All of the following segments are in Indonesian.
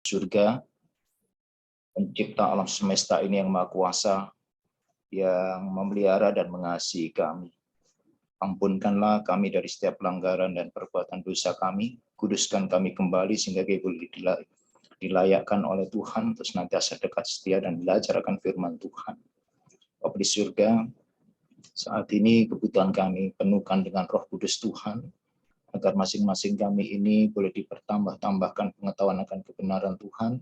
surga, pencipta alam semesta ini yang Maha Kuasa, yang memelihara dan mengasihi kami. Ampunkanlah kami dari setiap pelanggaran dan perbuatan dosa kami, kuduskan kami kembali sehingga kami boleh dilayakkan oleh Tuhan untuk senantiasa dekat setia dan belajar akan firman Tuhan. Bapa di surga, saat ini kebutuhan kami penuhkan dengan Roh Kudus Tuhan, agar masing-masing kami ini boleh dipertambah-tambahkan pengetahuan akan kebenaran Tuhan,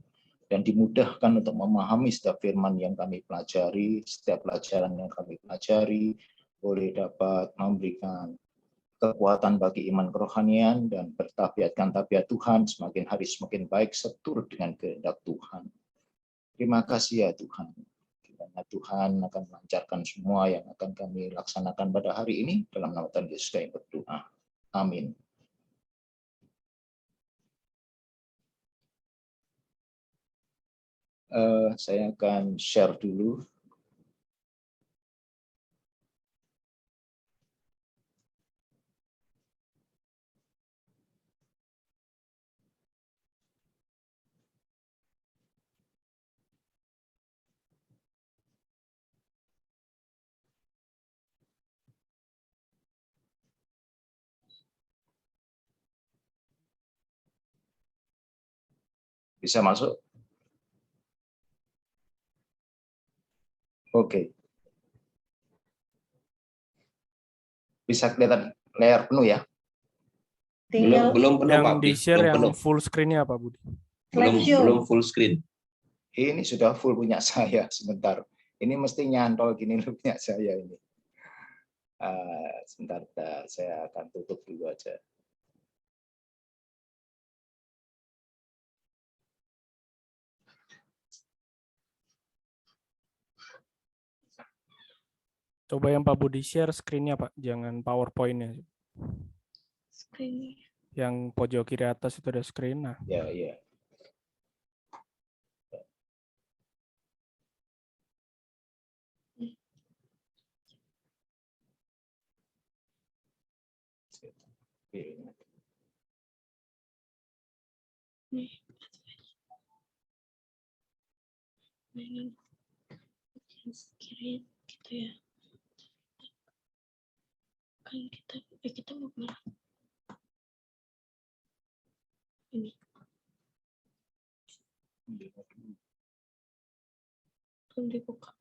dan dimudahkan untuk memahami setiap firman yang kami pelajari, setiap pelajaran yang kami pelajari, boleh dapat memberikan kekuatan bagi iman kerohanian dan bertabiatkan tabiat Tuhan semakin hari semakin baik seturut dengan kehendak Tuhan. Terima kasih ya Tuhan. Kiranya Tuhan akan melancarkan semua yang akan kami laksanakan pada hari ini dalam nama Tuhan Yesus kami berdoa. Amin. Saya akan share dulu. Bisa masuk? Oke. Bisa kelihatan layar penuh ya? Belum penuh Yang Pak. di-share Belum yang penuh. full screen-nya apa, Budi? Belum full screen. Ini sudah full punya saya sebentar. Ini mesti nyantol gini punya saya ini. Sebentar, saya akan tutup dulu aja. Coba yang Pak Budi share screen-nya, Pak. Jangan PowerPoint-nya. Screen. Yang pojok kiri atas itu ada screen. Nah. Ya, ya. Screen gitu ya. Kan kita mau kemana? Ini. Belum dibuka.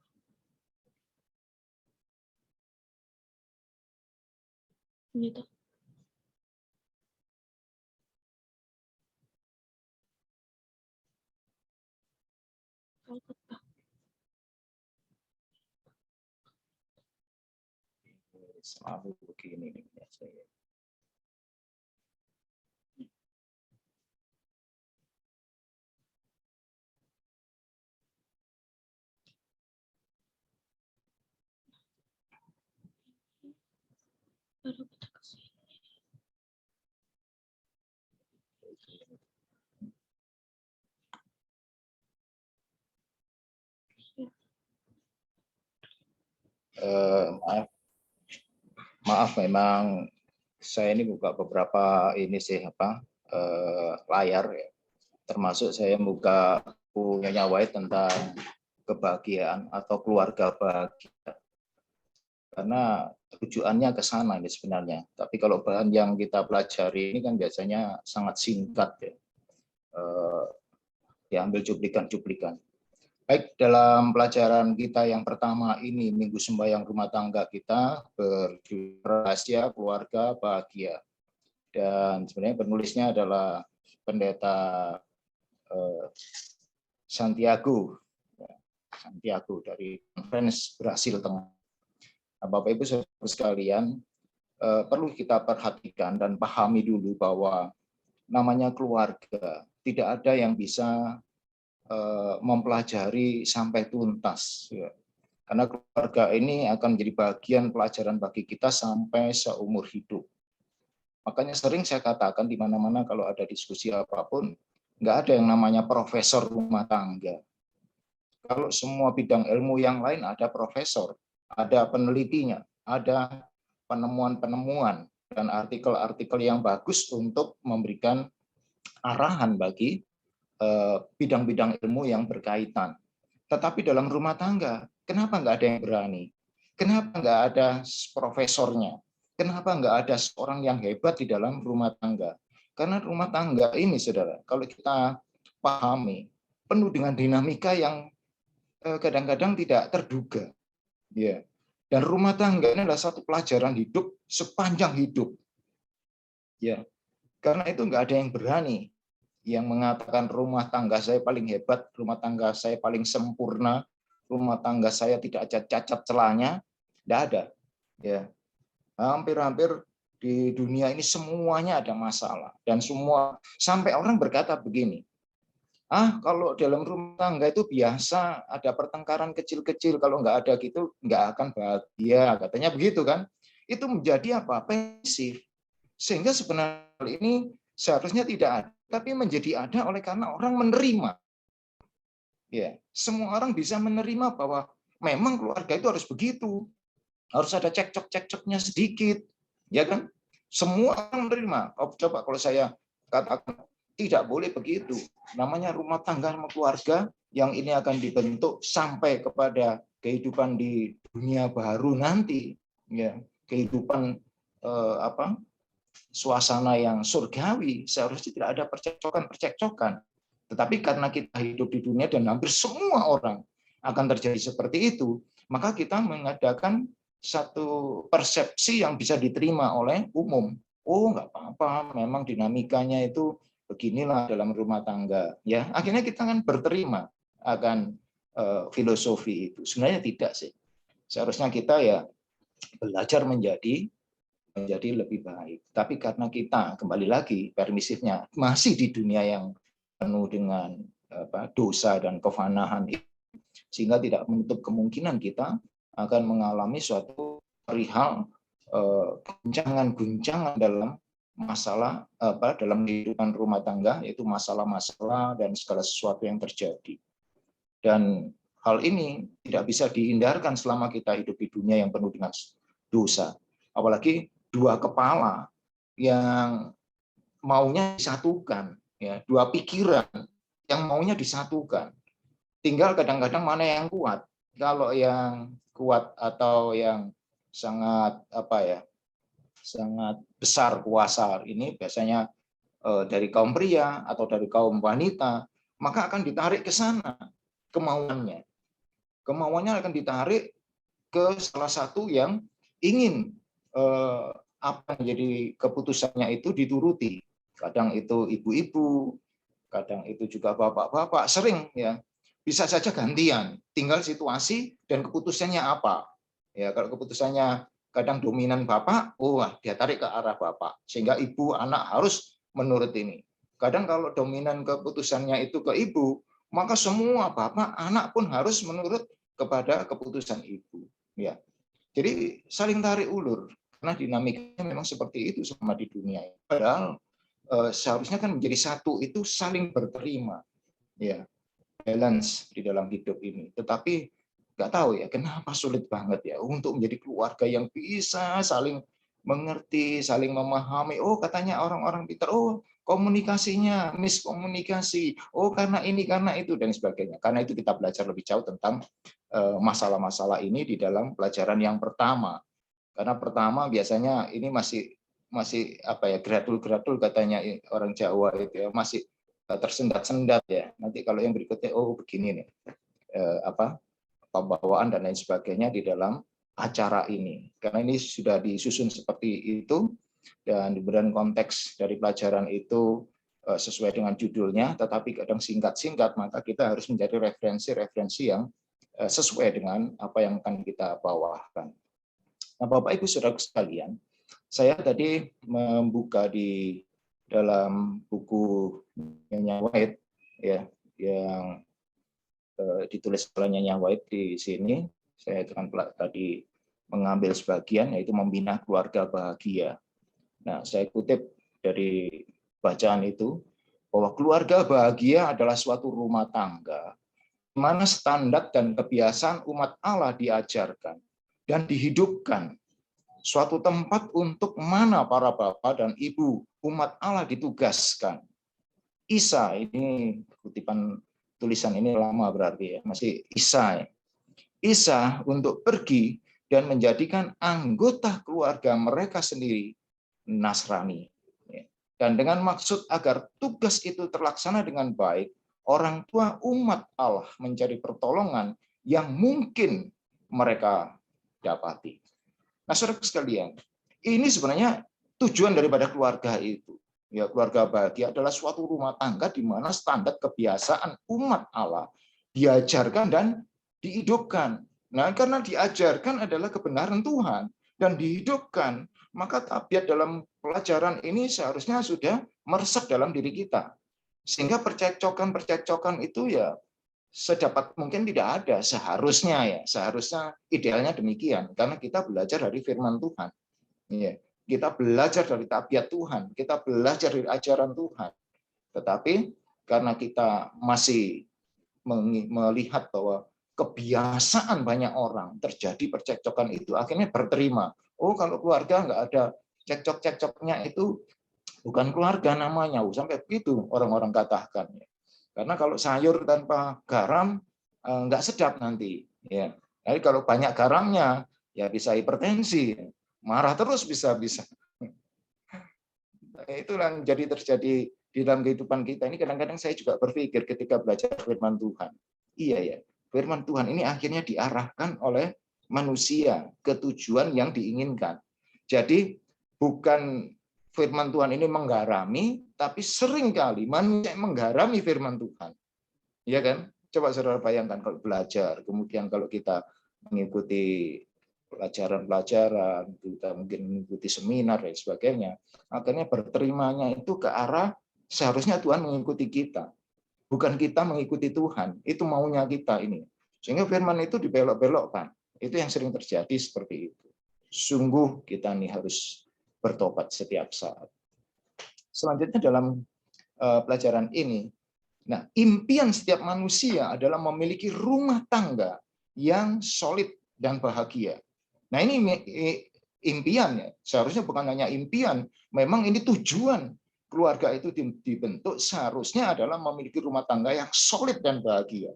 Ini tuh. Selalu begini nih saya. Baru kita kesini. Maaf memang saya ini buka beberapa ini sih layar ya. Termasuk saya buka punya White tentang kebahagiaan atau keluarga bahagia. Karena tujuannya ke sana ini sebenarnya. Tapi kalau bahan yang kita pelajari ini kan biasanya sangat singkat ya. Diambil cuplikan-cuplikan. Baik, dalam pelajaran kita yang pertama ini, Minggu Sembahyang Rumah Tangga kita, berjudul Rahasia Keluarga Bahagia. Dan sebenarnya penulisnya adalah Pendeta Santiago dari Konferensi Brasil Tengah. Nah, Bapak Ibu Saudara sekalian, perlu kita perhatikan dan pahami dulu bahwa namanya keluarga, tidak ada yang bisa mempelajari sampai tuntas, ya. Karena keluarga ini akan menjadi bagian pelajaran bagi kita sampai seumur hidup. Makanya sering saya katakan di mana-mana kalau ada diskusi apapun, nggak ada yang namanya profesor rumah tangga. Kalau semua bidang ilmu yang lain ada profesor, ada penelitinya, ada penemuan-penemuan dan artikel-artikel yang bagus untuk memberikan arahan bagi bidang-bidang ilmu yang berkaitan. Tetapi dalam rumah tangga, kenapa nggak ada yang berani? Kenapa nggak ada profesornya? Kenapa nggak ada seorang yang hebat di dalam rumah tangga? Karena rumah tangga ini, saudara, kalau kita pahami, penuh dengan dinamika yang kadang-kadang tidak terduga. Ya. Dan rumah tangga ini adalah satu pelajaran hidup sepanjang hidup. Ya. Karena itu nggak ada yang berani yang mengatakan rumah tangga saya paling hebat, rumah tangga saya paling sempurna, rumah tangga saya tidak ada cacat celahnya, tidak ada. Ya, hampir-hampir di dunia ini semuanya ada masalah dan semua sampai orang berkata begini, kalau dalam rumah tangga itu biasa ada pertengkaran kecil-kecil, kalau nggak ada gitu nggak akan bahagia, katanya begitu kan? Itu menjadi apa? Pasif. Sehingga sebenarnya ini seharusnya tidak ada, tapi menjadi ada oleh karena orang menerima. Ya, semua orang bisa menerima bahwa memang keluarga itu harus begitu, harus ada cekcok-cekcoknya sedikit, ya kan? Semua orang menerima. Coba kalau saya katakan tidak boleh begitu. Namanya rumah tangga sama keluarga yang ini akan dibentuk sampai kepada kehidupan di dunia baru nanti, ya, kehidupan suasana yang surgawi, seharusnya tidak ada percekcokan. Tetapi karena kita hidup di dunia dan hampir semua orang akan terjadi seperti itu, maka kita mengadakan satu persepsi yang bisa diterima oleh umum. Oh, nggak apa-apa, memang dinamikanya itu beginilah dalam rumah tangga. Ya, akhirnya kita kan berterima akan filosofi itu. Sebenarnya tidak sih. Seharusnya kita ya belajar menjadi lebih baik. Tapi karena kita kembali lagi permisifnya masih di dunia yang penuh dengan dosa dan kefanahan, sehingga tidak menutup kemungkinan kita akan mengalami suatu perihal guncangan-guncangan dalam masalah dalam kehidupan rumah tangga, yaitu masalah-masalah dan segala sesuatu yang terjadi. Dan hal ini tidak bisa dihindarkan selama kita hidup di dunia yang penuh dengan dosa. Apalagi dua kepala yang maunya disatukan, ya, dua pikiran yang maunya disatukan. Tinggal kadang-kadang mana yang kuat. Kalau yang kuat atau yang sangat sangat besar kuasa ini biasanya dari kaum pria atau dari kaum wanita, maka akan ditarik ke sana kemauannya. Kemauannya akan ditarik ke salah satu yang ingin apa menjadi keputusannya itu dituruti. Kadang itu ibu-ibu, kadang itu juga bapak-bapak, sering ya. Bisa saja gantian, tinggal situasi dan keputusannya apa. Ya, kalau keputusannya kadang dominan bapak, dia tarik ke arah bapak, sehingga ibu anak harus menurut ini. Kadang kalau dominan keputusannya itu ke ibu, maka semua bapak anak pun harus menurut kepada keputusan ibu. Ya, jadi saling tarik ulur. Karena dinamikanya memang seperti itu sama di dunia. Padahal seharusnya kan menjadi satu itu saling berterima, ya, balance di dalam hidup ini. Tetapi nggak tahu ya kenapa sulit banget ya untuk menjadi keluarga yang bisa saling mengerti, saling memahami. Oh, katanya orang-orang pintar, oh komunikasinya miskomunikasi, oh karena ini karena itu dan sebagainya. Karena itu kita belajar lebih jauh tentang masalah-masalah ini di dalam pelajaran yang pertama. Karena pertama biasanya ini masih gratul-gratul katanya orang Jawa itu ya, masih tersendat-sendat ya. Nanti kalau yang berikutnya begini nih. Pembawaan dan lain sebagainya di dalam acara ini. Karena ini sudah disusun seperti itu dan diberikan konteks dari pelajaran itu sesuai dengan judulnya, tetapi kadang singkat-singkat, maka kita harus mencari referensi-referensi yang sesuai dengan apa yang akan kita bawakan. Nah, Bapak Ibu Saudara sekalian, saya tadi membuka di dalam buku Nyonya White ya, yang ditulis oleh Nyonya White di sini. Saya akan tadi mengambil sebagian, yaitu membina keluarga bahagia. Nah, saya kutip dari bacaan itu bahwa keluarga bahagia adalah suatu rumah tangga di mana standar dan kebiasaan umat Allah diajarkan dan dihidupkan, suatu tempat untuk mana para bapak dan ibu umat Allah ditugaskan Isa, ini kutipan tulisan ini lama berarti ya, masih Isa. Isa untuk pergi dan menjadikan anggota keluarga mereka sendiri Nasrani. Dan dengan maksud agar tugas itu terlaksana dengan baik, orang tua umat Allah mencari pertolongan yang mungkin mereka dapati. Nah, saudara sekalian, ini sebenarnya tujuan daripada keluarga itu. Ya, keluarga bahagia adalah suatu rumah tangga di mana standar kebiasaan umat Allah diajarkan dan dihidupkan. Nah, karena diajarkan adalah kebenaran Tuhan dan dihidupkan, maka tabiat dalam pelajaran ini seharusnya sudah meresap dalam diri kita. Sehingga percekcokan itu ya sedapat mungkin tidak ada, seharusnya idealnya demikian, karena kita belajar dari firman Tuhan. Ya, kita belajar dari tabiat Tuhan, kita belajar dari ajaran Tuhan. Tetapi karena kita masih melihat bahwa kebiasaan banyak orang terjadi percekcokan itu, akhirnya berterima. Oh, kalau keluarga nggak ada cekcok-cekcoknya itu bukan keluarga namanya. Sampai begitu orang-orang katakan. Karena kalau sayur tanpa garam nggak sedap nanti. Ya. Jadi kalau banyak garamnya ya bisa hipertensi, marah terus bisa-bisa. Itulah yang terjadi di dalam kehidupan kita ini. Kadang-kadang saya juga berpikir ketika belajar firman Tuhan. Iya ya, firman Tuhan ini akhirnya diarahkan oleh manusia ke tujuan yang diinginkan. Jadi bukan firman Tuhan ini menggarami, tapi seringkali manusia menggarami firman Tuhan. Iya kan? Coba saudara bayangkan kalau belajar, kemudian kalau kita mengikuti pelajaran-pelajaran, kita mungkin mengikuti seminar dan sebagainya, akhirnya berterimanya itu ke arah seharusnya Tuhan mengikuti kita, bukan kita mengikuti Tuhan. Itu maunya kita ini. Sehingga firman itu dibelok-belokkan. Itu yang sering terjadi seperti itu. Sungguh kita nih harus bertobat setiap saat. Selanjutnya dalam pelajaran ini, nah, impian setiap manusia adalah memiliki rumah tangga yang solid dan bahagia. Nah, ini impian ya. Seharusnya bukan hanya impian, memang ini tujuan keluarga itu dibentuk seharusnya adalah memiliki rumah tangga yang solid dan bahagia.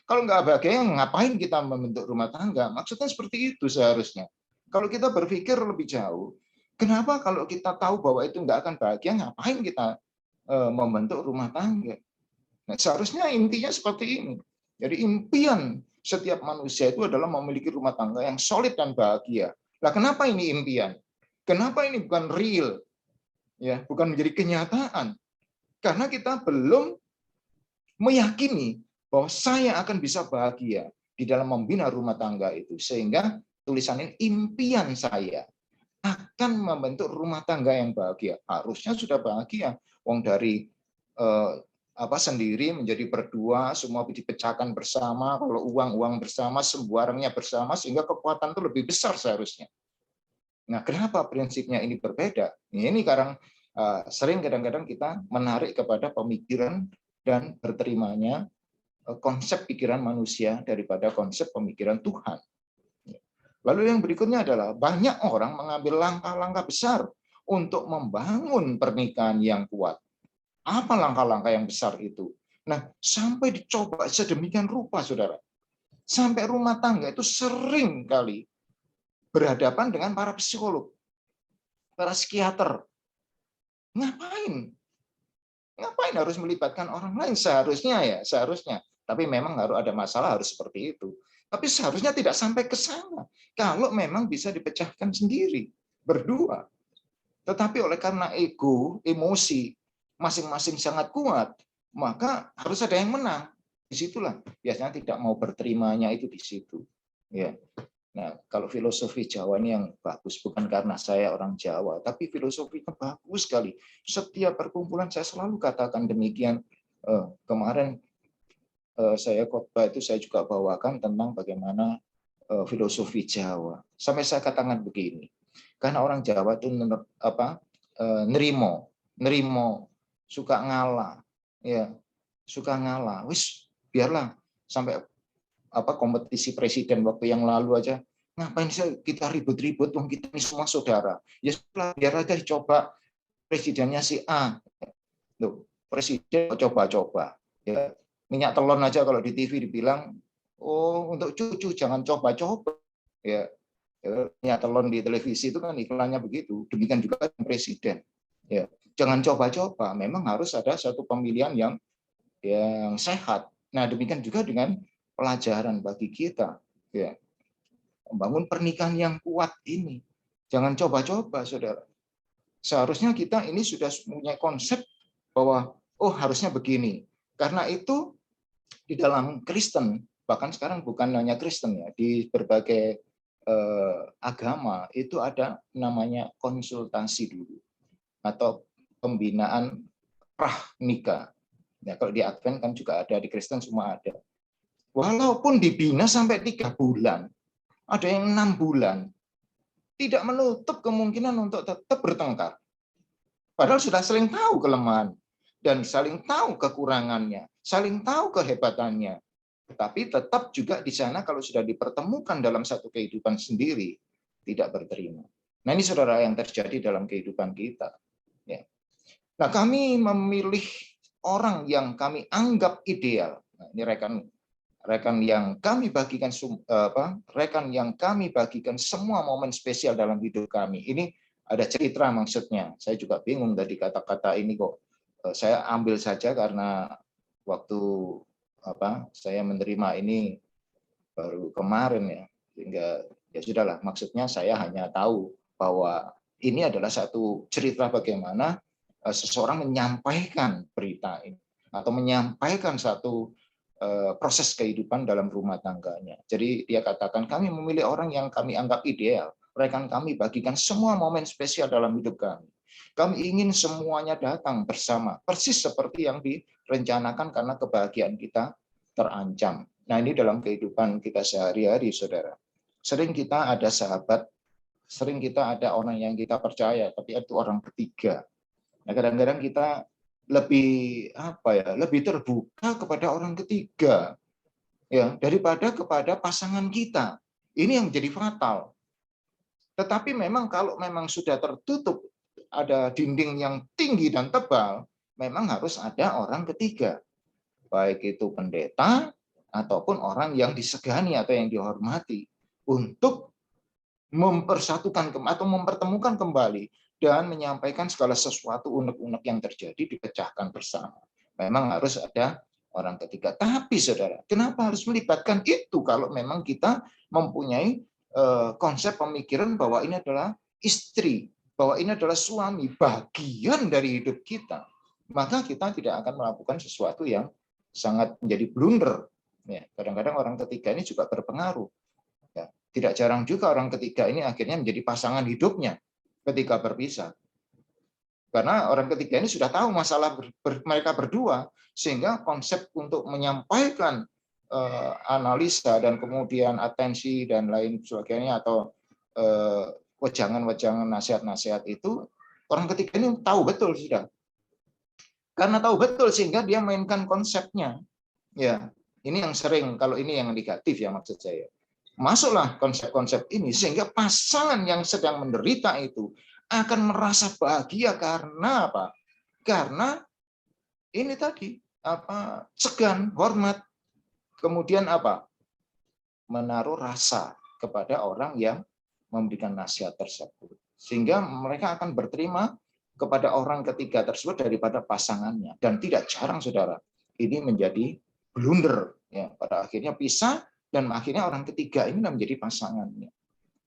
Kalau nggak bahagia, ngapain kita membentuk rumah tangga? Maksudnya seperti itu seharusnya. Kalau kita berpikir lebih jauh, kenapa kalau kita tahu bahwa itu nggak akan bahagia, ngapain kita membentuk rumah tangga? Nah, seharusnya intinya seperti ini. Jadi impian setiap manusia itu adalah memiliki rumah tangga yang solid dan bahagia. Nah, kenapa ini impian? Kenapa ini bukan real? Ya, bukan menjadi kenyataan. Karena kita belum meyakini bahwa saya akan bisa bahagia di dalam membina rumah tangga itu. Sehingga tulisan ini impian saya akan membentuk rumah tangga yang bahagia. Harusnya sudah bahagia. Wong dari sendiri menjadi berdua, semua dipecahkan bersama, kalau uang bersama, sembarangnya bersama, sehingga kekuatan itu lebih besar seharusnya. Nah, kenapa prinsipnya ini berbeda? Ini sering kadang-kadang kita menarik kepada pemikiran dan berterimanya konsep pikiran manusia daripada konsep pemikiran Tuhan. Lalu yang berikutnya adalah banyak orang mengambil langkah-langkah besar untuk membangun pernikahan yang kuat. Apa langkah-langkah yang besar itu? Nah, sampai dicoba sedemikian rupa, saudara. Sampai rumah tangga itu sering kali berhadapan dengan para psikolog, para psikiater. Ngapain? Ngapain harus melibatkan orang lain? Seharusnya. Tapi memang harus ada masalah, harus seperti itu. Tapi seharusnya tidak sampai ke sana. Kalau memang bisa dipecahkan sendiri, berdua. Tetapi oleh karena ego, emosi, masing-masing sangat kuat, maka harus ada yang menang. Disitulah biasanya tidak mau berterimanya itu di situ. Ya. Nah, kalau filosofi Jawa ini yang bagus, bukan karena saya orang Jawa, tapi filosofinya bagus sekali. Setiap perkumpulan saya selalu katakan demikian. Kemarin saya khotbah itu saya juga bawakan tentang bagaimana filosofi Jawa. Sampai saya katakan begini, karena orang Jawa itu nerimo, suka ngalah, ya, suka ngalah. Wis, biarlah sampai kompetisi presiden waktu yang lalu aja, ngapain sih kita ribut-ribut, wong kita ini semua saudara. Ya sudah, biar aja dicoba presidennya si A. Loh, presiden coba-coba. Ya, minyak telon aja kalau di TV dibilang, oh untuk cucu jangan coba-coba. Ya, minyak telon di televisi itu kan iklannya begitu. Demikian juga presiden. Ya, jangan coba-coba. Memang harus ada satu pemilihan yang sehat. Nah, demikian juga dengan pelajaran bagi kita. Ya, membangun pernikahan yang kuat ini. Jangan coba-coba, saudara. Seharusnya kita ini sudah punya konsep bahwa, oh harusnya begini. Karena itu di dalam Kristen, bahkan sekarang bukan hanya Kristen ya, di berbagai agama itu ada namanya konsultasi dulu atau pembinaan prahnika. Ya, kalau di Advent kan juga ada, di Kristen semua ada. Walaupun dibina sampai 3 bulan, ada yang 6 bulan, tidak menutup kemungkinan untuk tetap bertengkar. Padahal sudah saling tahu kelemahan dan saling tahu kekurangannya, saling tahu kehebatannya. Tapi tetap juga di sana kalau sudah dipertemukan dalam satu kehidupan sendiri, tidak berterima. Nah, ini saudara yang terjadi dalam kehidupan kita. Ya. Nah, kami memilih orang yang kami anggap ideal. Nah, ini rekan yang kami bagikan semua momen spesial dalam hidup kami. Ini ada cerita maksudnya. Saya juga bingung tadi kata-kata ini kok. Saya ambil saja karena waktu saya menerima ini baru kemarin ya. Sehingga ya sudahlah, maksudnya saya hanya tahu bahwa ini adalah satu cerita bagaimana seseorang menyampaikan berita ini atau menyampaikan satu proses kehidupan dalam rumah tangganya. Jadi dia katakan, kami memilih orang yang kami anggap ideal. Rekan kami bagikan semua momen spesial dalam hidup kami. Kami ingin semuanya datang bersama, persis seperti yang direncanakan karena kebahagiaan kita terancam. Nah, ini dalam kehidupan kita sehari-hari, saudara. Sering kita ada sahabat, sering kita ada orang yang kita percaya, tapi itu orang ketiga. Nah, kadang-kadang kita lebih terbuka kepada orang ketiga ya daripada kepada pasangan kita. Ini yang jadi fatal. Tetapi memang kalau memang sudah tertutup, ada dinding yang tinggi dan tebal, memang harus ada orang ketiga. Baik itu pendeta ataupun orang yang disegani atau yang dihormati untuk mempersatukan atau mempertemukan kembali dan menyampaikan segala sesuatu unek-unek yang terjadi dipecahkan bersama. Memang harus ada orang ketiga. Tapi saudara, kenapa harus melibatkan itu kalau memang kita mempunyai konsep pemikiran bahwa ini adalah istri, bahwa ini adalah suami, bagian dari hidup kita, maka kita tidak akan melakukan sesuatu yang sangat menjadi blunder. Ya, kadang-kadang orang ketiga ini juga berpengaruh. Ya, tidak jarang juga orang ketiga ini akhirnya menjadi pasangan hidupnya ketika berpisah. Karena orang ketiga ini sudah tahu masalah mereka berdua, sehingga konsep untuk menyampaikan analisa dan kemudian atensi dan lain sebagainya atau wejangan-wejangan nasihat-nasihat itu orang ketiga ini tahu betul sudah. Karena tahu betul sehingga dia mainkan konsepnya. Ya, ini yang sering, kalau ini yang negatif ya maksud saya. Masuklah konsep-konsep ini sehingga pasangan yang sedang menderita itu akan merasa bahagia karena apa? Karena ini tadi segan, hormat, kemudian menaruh rasa kepada orang yang memberikan nasihat tersebut, sehingga mereka akan berterima kepada orang ketiga tersebut daripada pasangannya. Dan tidak jarang saudara, ini menjadi blunder ya, pada akhirnya pisah dan akhirnya orang ketiga ini menjadi pasangannya.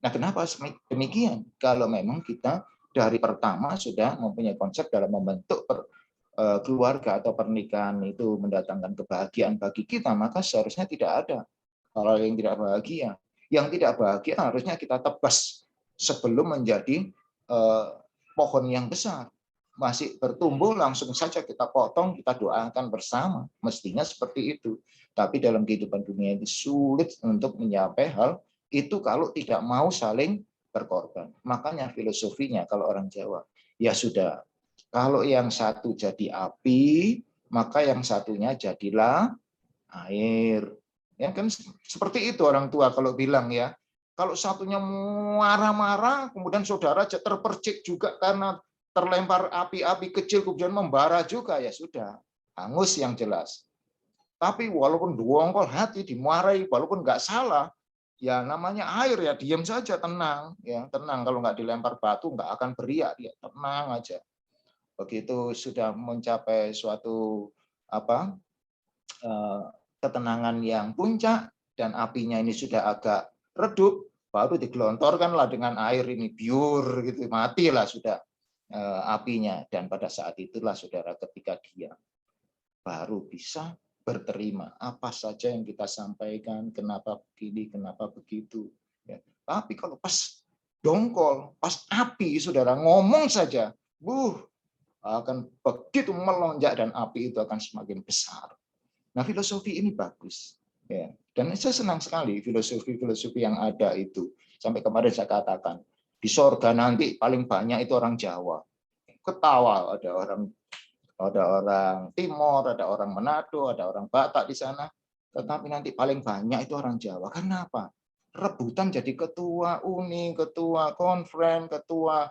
Nah, kenapa demikian? Kalau memang kita dari pertama sudah mempunyai konsep dalam membentuk keluarga atau pernikahan itu mendatangkan kebahagiaan bagi kita, maka seharusnya tidak ada hal yang tidak bahagia. Yang tidak bahagia harusnya kita tebas sebelum menjadi pohon yang besar. Masih bertumbuh langsung saja kita potong, kita doakan bersama. Mestinya seperti itu. Tapi dalam kehidupan dunia ini sulit untuk mencapai hal itu kalau tidak mau saling berkorban. Makanya filosofinya kalau orang Jawa, ya sudah, kalau yang satu jadi api, maka yang satunya jadilah air. Ya kan seperti itu orang tua kalau bilang ya. Kalau satunya marah-marah, kemudian saudara terpercik juga karena terlempar api-api kecil kemudian membara juga, ya sudah, hangus yang jelas. Tapi walaupun dongkol hati, dimarahi, walaupun nggak salah, ya namanya air ya, diam saja, tenang, ya tenang. Kalau nggak dilempar batu nggak akan beriak, dia tenang aja. Begitu sudah mencapai suatu ketenangan yang puncak dan apinya ini sudah agak redup, baru digelontorkanlah dengan air ini biur gitu, matilah sudah apinya. Dan pada saat itulah saudara, ketika dia baru bisa berterima apa saja yang kita sampaikan, kenapa begini, kenapa begitu. Ya. Tapi kalau pas dongkol, pas api, saudara ngomong saja, akan begitu melonjak dan api itu akan semakin besar. Nah, filosofi ini bagus. Ya. Dan saya senang sekali filosofi-filosofi yang ada itu. Sampai kemarin saya katakan, di sorga nanti paling banyak itu orang Jawa. Ketawa, ada orang Timor, ada orang Manado, ada orang Batak di sana. Tetapi nanti paling banyak itu orang Jawa. Karena apa? Rebutan jadi ketua uni, ketua konferen, ketua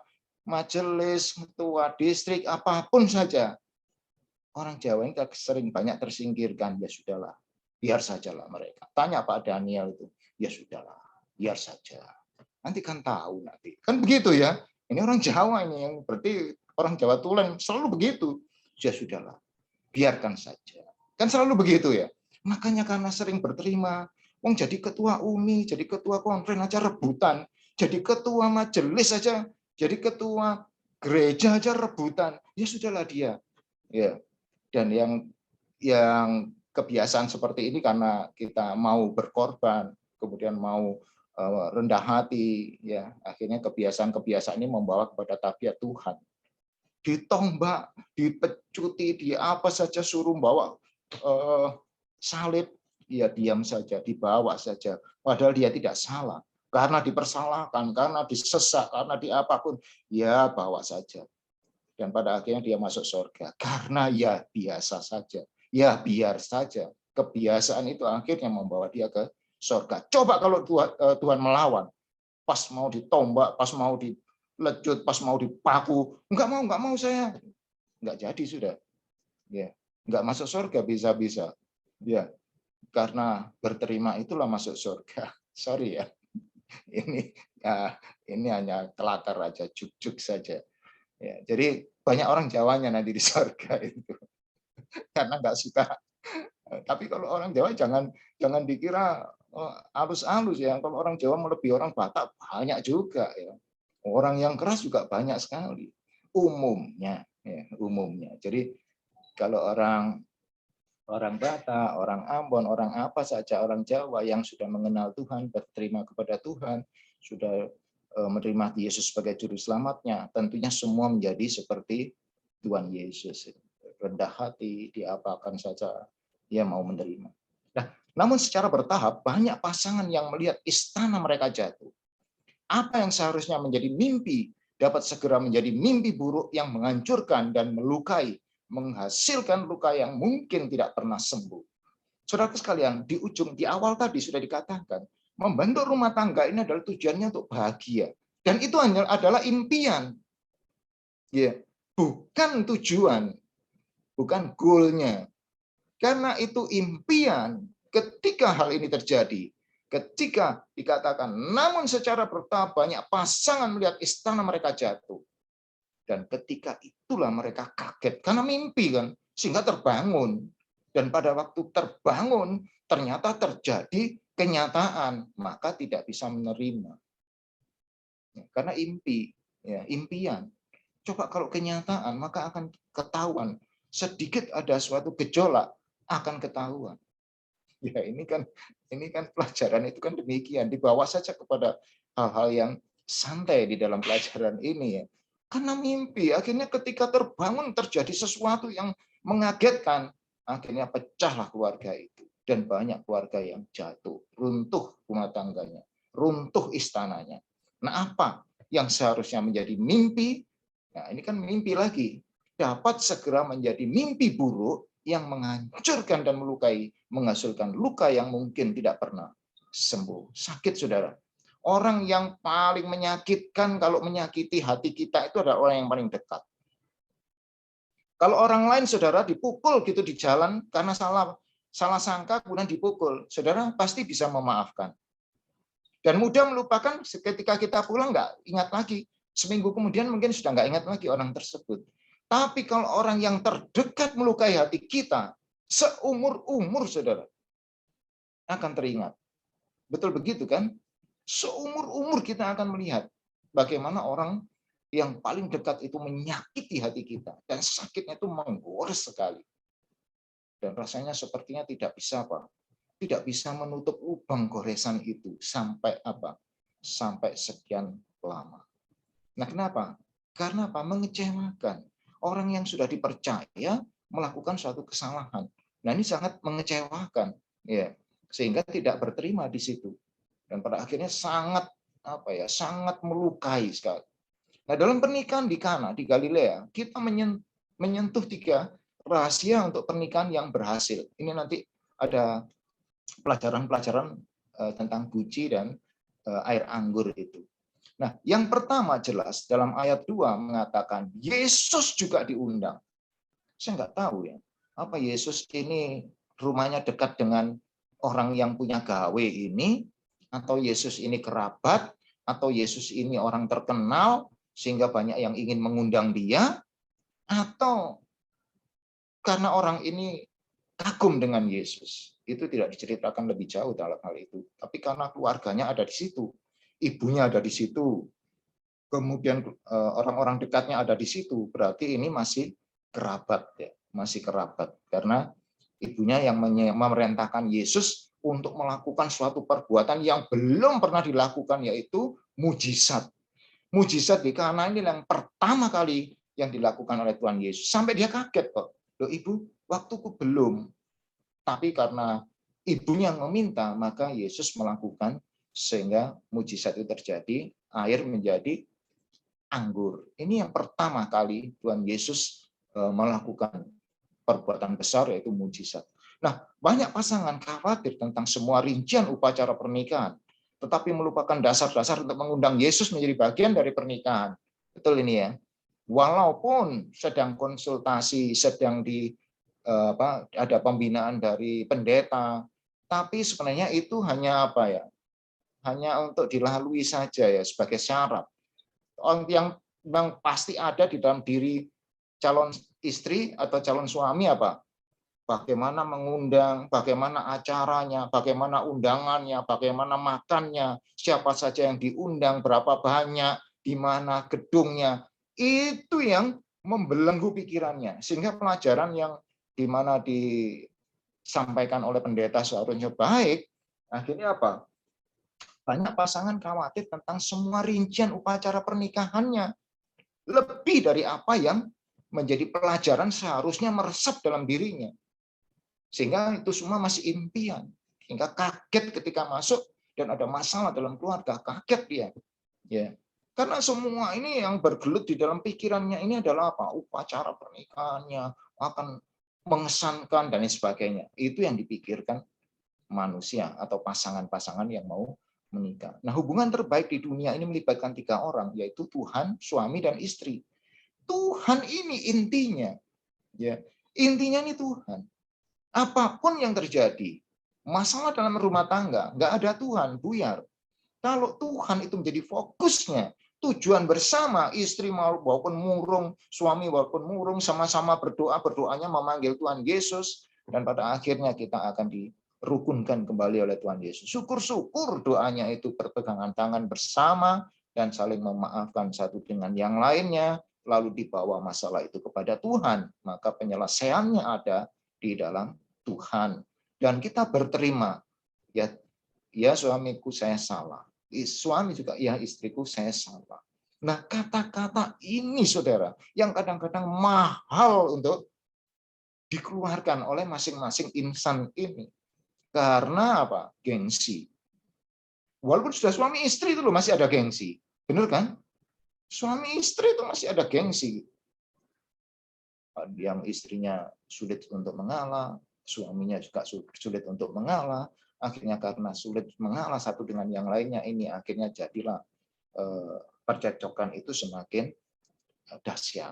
majelis, ketua distrik, apapun saja. Orang Jawa ini sering banyak tersingkirkan. Ya sudahlah, biar sajalah mereka. Tanya Pak Daniel itu, ya sudahlah, biar saja. Nanti kan tahu nanti. Kan begitu ya. Ini orang Jawa ini yang berarti orang Jawa Tulen selalu begitu. Ya sudahlah, biarkan saja. Kan selalu begitu ya. Makanya karena sering berterima, jadi ketua uni, jadi ketua konferen aja rebutan, jadi ketua majelis aja, jadi ketua gereja aja rebutan. Ya sudahlah dia. Ya. Dan yang kebiasaan seperti ini karena kita mau berkorban, kemudian mau rendah hati, ya akhirnya kebiasaan-kebiasaan ini membawa kepada tabiat Tuhan. Ditombak, dipecuti, di apa saja suruh bawa salib, ya diam saja, dibawa saja. Padahal dia tidak salah. Karena dipersalahkan, karena disesak, karena di apapun, ya bawa saja. Dan pada akhirnya dia masuk surga. Karena ya biasa saja, ya biar saja. Kebiasaan itu akhirnya membawa dia ke surga. Coba kalau Tuhan melawan, pas mau ditombak, pas mau lecut, pas mau dipaku, nggak mau saya, nggak jadi sudah, ya nggak masuk surga bisa-bisa, ya karena berterima itulah masuk surga. Sorry ya, ini hanya kelakar aja, juk-juk saja. Ya, jadi banyak orang Jawanya nanti di surga itu, karena nggak suka. Tapi kalau orang Jawa jangan dikira halus-halus ya. Kalau orang Jawa melebihi orang Batak banyak juga ya. Orang yang keras juga banyak sekali, umumnya. Ya, umumnya. Jadi kalau orang Batak, orang Ambon, orang apa saja, orang Jawa yang sudah mengenal Tuhan, berterima kepada Tuhan, sudah menerima Yesus sebagai juru selamatnya, tentunya semua menjadi seperti Tuhan Yesus. Rendah hati, diapakan saja, dia mau menerima. Nah, namun secara bertahap, banyak pasangan yang melihat istana mereka jatuh. Apa yang seharusnya menjadi mimpi dapat segera menjadi mimpi buruk yang menghancurkan dan melukai, menghasilkan luka yang mungkin tidak pernah sembuh. Saudara sekalian, di awal tadi sudah dikatakan, membentuk rumah tangga ini adalah tujuannya untuk bahagia. Dan itu hanya adalah impian. Ya, bukan tujuan, bukan goalnya. Karena itu impian, ketika hal ini terjadi, ketika dikatakan, namun secara bertahap banyak pasangan melihat istana mereka jatuh. Dan ketika itulah mereka kaget, karena mimpi kan, sehingga terbangun. Dan pada waktu terbangun, ternyata terjadi kenyataan, maka tidak bisa menerima. Karena impian. Coba kalau kenyataan, maka akan ketahuan. Sedikit ada suatu gejolak, akan ketahuan. Ya ini kan pelajaran itu kan demikian, dibawa saja kepada hal-hal yang santai di dalam pelajaran ini ya. Karena mimpi, akhirnya ketika terbangun terjadi sesuatu yang mengagetkan, akhirnya pecahlah keluarga itu dan banyak keluarga yang jatuh, runtuh rumah tangganya, runtuh istananya. Nah, apa yang seharusnya menjadi mimpi? Nah, ini kan mimpi lagi, dapat segera menjadi mimpi buruk yang menghancurkan dan melukai, menghasilkan luka yang mungkin tidak pernah sembuh. Sakit, saudara. Orang yang paling menyakitkan kalau menyakiti hati kita itu adalah orang yang paling dekat. Kalau orang lain saudara dipukul gitu di jalan karena salah sangka kemudian dipukul, saudara pasti bisa memaafkan. Dan mudah melupakan ketika kita pulang nggak ingat lagi. Seminggu kemudian mungkin sudah nggak ingat lagi orang tersebut. Tapi kalau orang yang terdekat melukai hati kita, seumur-umur saudara akan teringat. Betul begitu kan? Seumur-umur kita akan melihat bagaimana orang yang paling dekat itu menyakiti hati kita. Dan sakitnya itu menggores sekali. Dan rasanya sepertinya tidak bisa tidak bisa menutup lubang goresan itu sampai sampai sekian lama. Nah, kenapa? Karena mengecewakan. Orang yang sudah dipercaya melakukan suatu kesalahan. Nah, ini sangat mengecewakan, ya. Sehingga tidak berterima di situ. Dan pada akhirnya sangat sangat melukai sekali. Nah, dalam pernikahan di Kana di Galilea, kita menyentuh 3 rahasia untuk pernikahan yang berhasil. Ini nanti ada pelajaran-pelajaran tentang buci dan air anggur itu. Nah, yang pertama jelas dalam ayat 2 mengatakan Yesus juga diundang. Saya nggak tahu ya, apa Yesus ini rumahnya dekat dengan orang yang punya gawe ini, atau Yesus ini kerabat, atau Yesus ini orang terkenal sehingga banyak yang ingin mengundang dia, atau karena orang ini kagum dengan Yesus. Itu tidak diceritakan lebih jauh dalam hal itu. Tapi karena keluarganya ada di situ, ibunya ada di situ, kemudian orang-orang dekatnya ada di situ, berarti ini masih kerabat, ya, masih kerabat. Karena ibunya yang memerintahkan Yesus untuk melakukan suatu perbuatan yang belum pernah dilakukan, yaitu mujizat. Mujizat di Kana ini yang pertama kali yang dilakukan oleh Tuhan Yesus. Sampai dia kaget kok. Loh ibu, waktuku belum. Tapi karena ibunya yang meminta, maka Yesus melakukan sehingga mujizat itu terjadi, air menjadi anggur. Ini yang pertama kali Tuhan Yesus melakukan perbuatan besar, yaitu mujizat. Nah, banyak pasangan khawatir tentang semua rincian upacara pernikahan, tetapi melupakan dasar-dasar untuk mengundang Yesus menjadi bagian dari pernikahan. Betul ini ya. Walaupun sedang konsultasi, sedang ada pembinaan dari pendeta, tapi sebenarnya itu hanya hanya untuk dilalui saja ya sebagai syarat. Yang pasti ada di dalam diri calon istri atau calon suami bagaimana mengundang, bagaimana acaranya, bagaimana undangannya, bagaimana makannya, siapa saja yang diundang, berapa banyak, di mana gedungnya. Itu yang membelenggu pikirannya. Sehingga pelajaran yang di mana disampaikan oleh pendeta seharusnya baik, akhirnya banyak pasangan khawatir tentang semua rincian upacara pernikahannya. Lebih dari apa yang menjadi pelajaran seharusnya meresap dalam dirinya. Sehingga itu semua masih impian. Sehingga kaget ketika masuk dan ada masalah dalam keluarga, kaget dia. Ya. Karena semua ini yang bergelut di dalam pikirannya ini adalah upacara pernikahannya akan mengesankan dan lain sebagainya. Itu yang dipikirkan manusia atau pasangan-pasangan yang mau menikah. Nah, hubungan terbaik di dunia ini melibatkan 3 orang, yaitu Tuhan, suami, dan istri. Tuhan ini intinya. Ya, intinya ini Tuhan. Apapun yang terjadi, masalah dalam rumah tangga, nggak ada Tuhan, buyar. Kalau Tuhan itu menjadi fokusnya, tujuan bersama, istri walaupun murung, suami walaupun murung, sama-sama berdoanya memanggil Tuhan Yesus, dan pada akhirnya kita akan dirukunkan kembali oleh Tuhan Yesus. Syukur-syukur doanya itu berpegangan tangan bersama, dan saling memaafkan satu dengan yang lainnya, lalu dibawa masalah itu kepada Tuhan, maka penyelesaiannya ada di dalam Tuhan. Dan kita berterima, ya suamiku saya salah. Suami juga, ya istriku saya salah. Nah, kata-kata ini saudara, yang kadang-kadang mahal untuk dikeluarkan oleh masing-masing insan ini. Karena gengsi. Walaupun sudah suami istri itu masih ada gengsi. Benar kan? Suami istri itu masih ada gengsi. Yang istrinya sulit untuk mengalah, suaminya juga sulit untuk mengalah. Akhirnya karena sulit mengalah satu dengan yang lainnya, ini akhirnya jadilah percekcokan itu semakin dahsyat.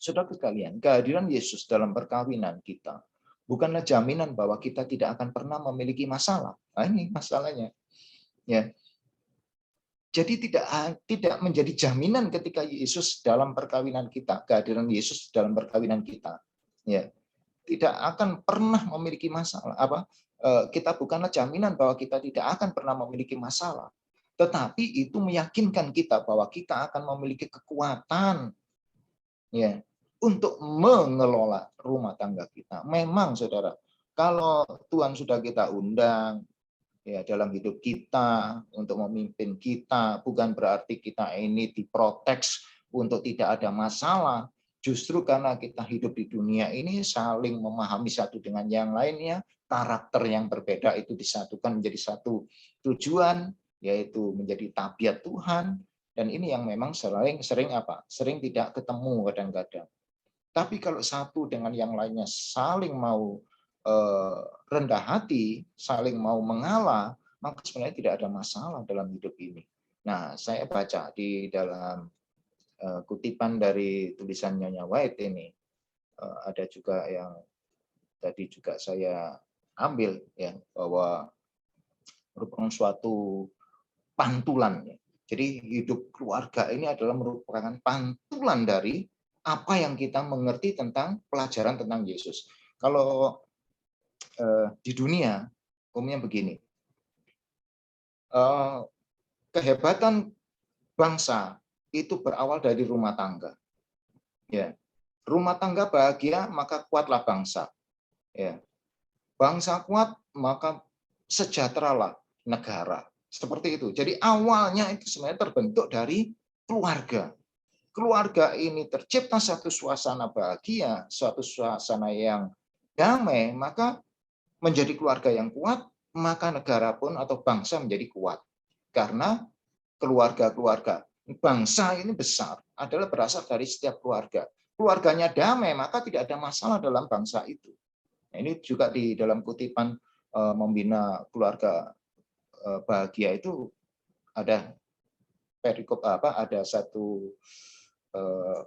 Saudara sekalian, kehadiran Yesus dalam perkawinan kita bukanlah jaminan bahwa kita tidak akan pernah memiliki masalah. Nah, ini masalahnya. Ya. Jadi tidak menjadi jaminan ketika Yesus dalam perkawinan kita, kehadiran Yesus dalam perkawinan kita. Ya. Tidak akan pernah memiliki masalah. Kita bukanlah jaminan bahwa kita tidak akan pernah memiliki masalah. Tetapi itu meyakinkan kita bahwa kita akan memiliki kekuatan, ya, untuk mengelola rumah tangga kita. Memang saudara, kalau Tuhan sudah kita undang ya dalam hidup kita untuk memimpin kita, bukan berarti kita ini diproteks untuk tidak ada masalah. Justru karena kita hidup di dunia ini saling memahami satu dengan yang lainnya, karakter yang berbeda itu disatukan menjadi satu tujuan, yaitu menjadi tabiat Tuhan. Dan ini yang memang sering tidak ketemu kadang-kadang. Tapi kalau satu dengan yang lainnya saling mau rendah hati, saling mau mengalah, maka sebenarnya tidak ada masalah dalam hidup ini. Nah, saya baca di dalam kutipan dari tulisan Nyonya White ini, ada juga yang tadi juga saya ambil, ya, bahwa merupakan suatu pantulan. Jadi hidup keluarga ini adalah merupakan pantulan dari apa yang kita mengerti tentang pelajaran tentang Yesus. Kalau di dunia umumnya begini, kehebatan bangsa itu berawal dari rumah tangga. Ya, rumah tangga bahagia maka kuatlah bangsa. Ya, bangsa kuat maka sejahteralah negara. Seperti itu. Jadi awalnya itu sebenarnya terbentuk dari keluarga. Keluarga ini tercipta satu suasana bahagia, suatu suasana yang damai, maka menjadi keluarga yang kuat, maka negara pun atau bangsa menjadi kuat. Karena keluarga-keluarga bangsa ini besar adalah berasal dari setiap keluarga. Keluarganya damai, maka tidak ada masalah dalam bangsa itu. Nah, ini juga di dalam kutipan membina keluarga bahagia itu ada perikop ada satu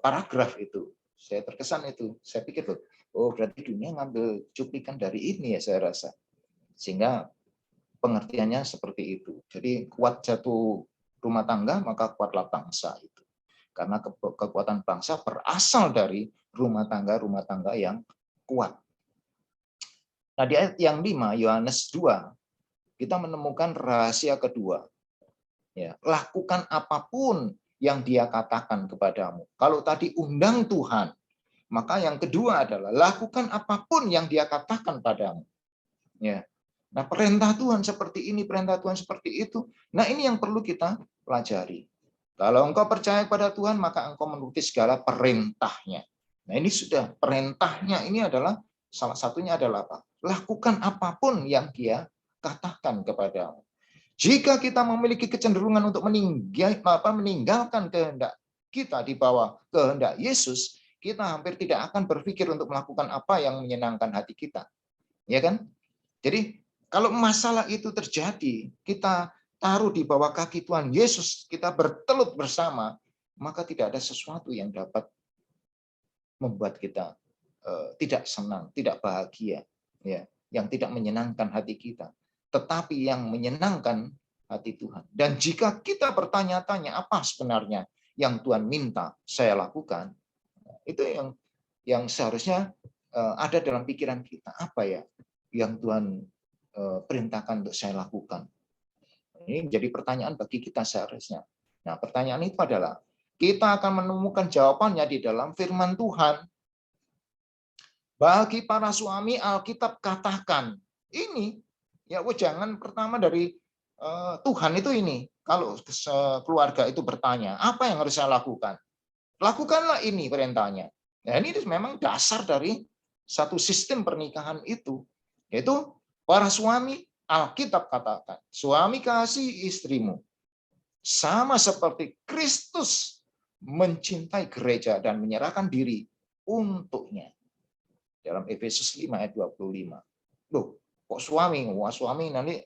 paragraf itu. Saya terkesan itu. Saya pikir oh berarti dunia ngambil cuplikan dari ini ya saya rasa. Sehingga pengertiannya seperti itu. Jadi kuat satu rumah tangga maka kuatlah bangsa itu. Karena kekuatan bangsa berasal dari rumah tangga yang kuat. Nah, di ayat yang 5 Yohanes 2 kita menemukan rahasia kedua. Ya, lakukan apapun yang Dia katakan kepadamu. Kalau tadi undang Tuhan, maka yang kedua adalah lakukan apapun yang Dia katakan padamu. Ya. Nah, perintah Tuhan seperti ini, perintah Tuhan seperti itu. Nah, ini yang perlu kita pelajari. Kalau engkau percaya pada Tuhan, maka engkau menuruti segala perintahnya. Nah, ini sudah perintahnya ini adalah salah satunya adalah apa? Lakukan apapun yang Dia katakan kepadamu. Jika kita memiliki kecenderungan untuk meninggalkan kehendak kita di bawah kehendak Yesus, kita hampir tidak akan berpikir untuk melakukan apa yang menyenangkan hati kita. Ya kan? Jadi kalau masalah itu terjadi, kita taruh di bawah kaki Tuhan Yesus, kita bertelut bersama, maka tidak ada sesuatu yang dapat membuat kita tidak senang, tidak bahagia, ya, yang tidak menyenangkan hati kita, tetapi yang menyenangkan hati Tuhan. Dan jika kita bertanya-tanya apa sebenarnya yang Tuhan minta saya lakukan, itu yang seharusnya ada dalam pikiran kita, apa ya yang Tuhan perintahkan untuk saya lakukan. Ini menjadi pertanyaan bagi kita seharusnya. Nah, pertanyaan itu adalah kita akan menemukan jawabannya di dalam firman Tuhan. Bagi para suami, Alkitab katakan ini, ya jangan pertama dari Tuhan itu ini. Kalau keluarga itu bertanya, apa yang harus saya lakukan? Lakukanlah ini perintahnya. Nah, ini memang dasar dari satu sistem pernikahan itu. Yaitu para suami, Alkitab katakan, suami kasih istrimu. Sama seperti Kristus mencintai gereja dan menyerahkan diri untuknya. Dalam Efesus 5 ayat 25. Loh, kok suami? Wah, suami nanti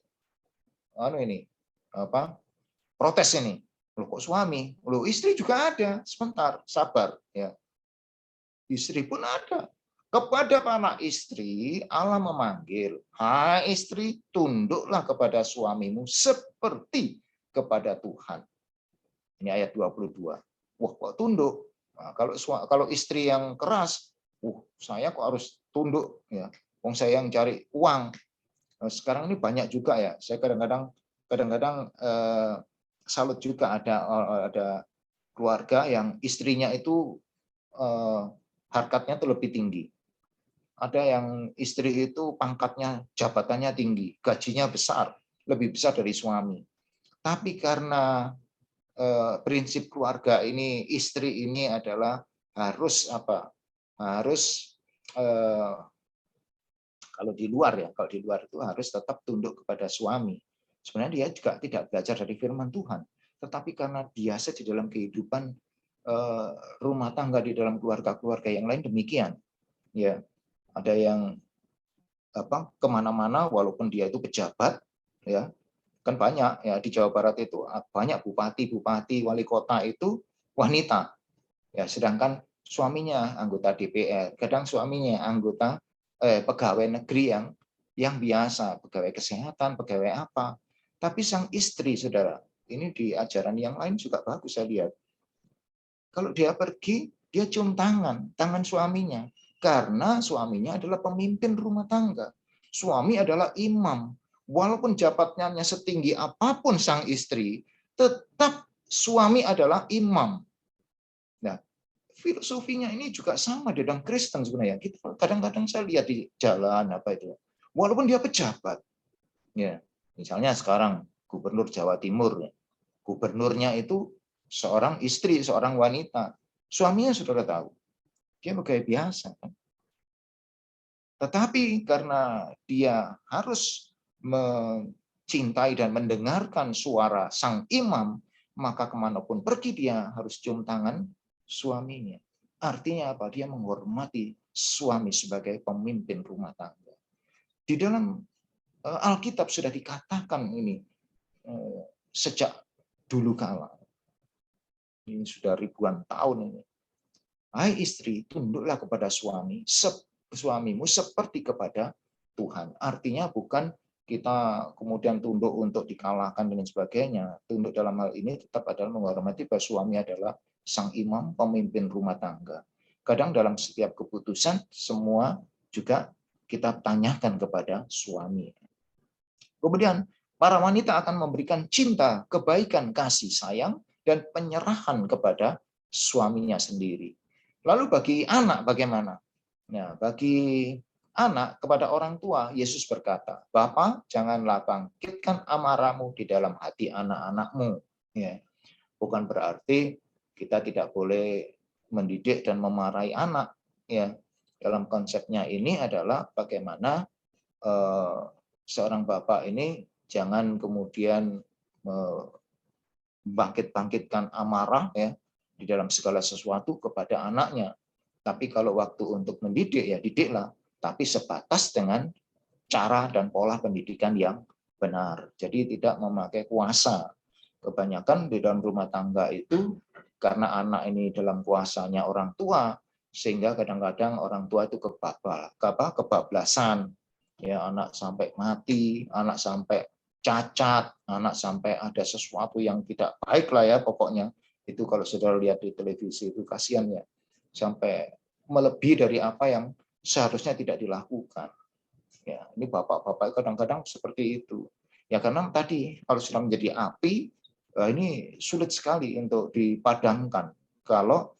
protes ini. Loh, kok suami? Loh, istri juga ada. Sebentar, sabar ya. Istri pun ada. Kepada para istri, Allah memanggil, hai istri, tunduklah kepada suamimu seperti kepada Tuhan. Ini ayat 22. Wah, kok tunduk? Nah, kalau istri yang keras, saya kok harus tunduk ya. Wong saya yang cari uang. Nah, sekarang ini banyak juga ya. Saya kadang-kadang salut juga ada keluarga yang istrinya itu harkatnya itu lebih tinggi. Ada yang istri itu pangkatnya, jabatannya tinggi, gajinya besar, lebih besar dari suami. Tapi karena prinsip keluarga ini, istri ini adalah harus apa? Harus kalau di luar itu harus tetap tunduk kepada suami. Sebenarnya dia juga tidak belajar dari firman Tuhan, tetapi karena biasa di dalam kehidupan rumah tangga di dalam keluarga-keluarga yang lain demikian, ya. Ada yang kemana-mana walaupun dia itu pejabat, ya kan banyak ya di Jawa Barat itu banyak bupati, wali kota itu wanita, ya sedangkan suaminya anggota DPR, kadang suaminya anggota pegawai negeri yang biasa, pegawai kesehatan, pegawai apa. Tapi sang istri, saudara, ini di ajaran yang lain juga bagus saya lihat. Kalau dia pergi, dia cium tangan suaminya. Karena suaminya adalah pemimpin rumah tangga. Suami adalah imam. Walaupun jabatannya setinggi apapun sang istri, tetap suami adalah imam. Nah, filosofinya ini juga sama di dalam Kristen sebenarnya. Kadang-kadang saya lihat di jalan walaupun dia pejabat, ya, misalnya sekarang gubernur Jawa Timur, gubernurnya itu seorang istri, seorang wanita, suaminya saudara tahu, dia pegawai biasa, kan? Tetapi karena dia harus mencintai dan mendengarkan suara sang imam, maka kemanapun pergi dia harus cium tangan suaminya. Artinya apa? Dia menghormati suami sebagai pemimpin rumah tangga. Di dalam Alkitab sudah dikatakan ini sejak dulu kala. Ini sudah ribuan tahun ini. Hai istri, tunduklah kepada suamimu seperti kepada Tuhan. Artinya bukan kita kemudian tunduk untuk dikalahkan dan sebagainya. Tunduk dalam hal ini tetap adalah menghormati bahwa suami adalah sang imam, pemimpin rumah tangga. Kadang dalam setiap keputusan semua juga kita tanyakan kepada suami. Kemudian para wanita akan memberikan cinta, kebaikan, kasih sayang, dan penyerahan kepada suaminya sendiri. Lalu bagi anak bagaimana? Nah, bagi anak kepada orang tua, Yesus berkata, Bapa, janganlah bangkitkan amarahmu di dalam hati anak-anakmu. Ya. Bukan berarti kita tidak boleh mendidik dan memarahi anak. Ya. Dalam konsepnya ini adalah bagaimana seorang bapak ini jangan kemudian bangkit-bangkitkan amarah ya di dalam segala sesuatu kepada anaknya. Tapi kalau waktu untuk mendidik ya didiklah, tapi sebatas dengan cara dan pola pendidikan yang benar. Jadi tidak memakai kuasa. Kebanyakan di dalam rumah tangga itu karena anak ini dalam kuasanya orang tua, sehingga kadang-kadang orang tua itu kebablasan. Ya, anak sampai mati, anak sampai cacat, anak sampai ada sesuatu yang tidak baik lah ya pokoknya. Itu kalau saudara lihat di televisi itu kasihan ya. Sampai melebihi dari apa yang seharusnya tidak dilakukan. Ya, ini bapak-bapak kadang-kadang seperti itu. Ya karena tadi kalau sudah menjadi api, ini sulit sekali untuk dipadamkan. Kalau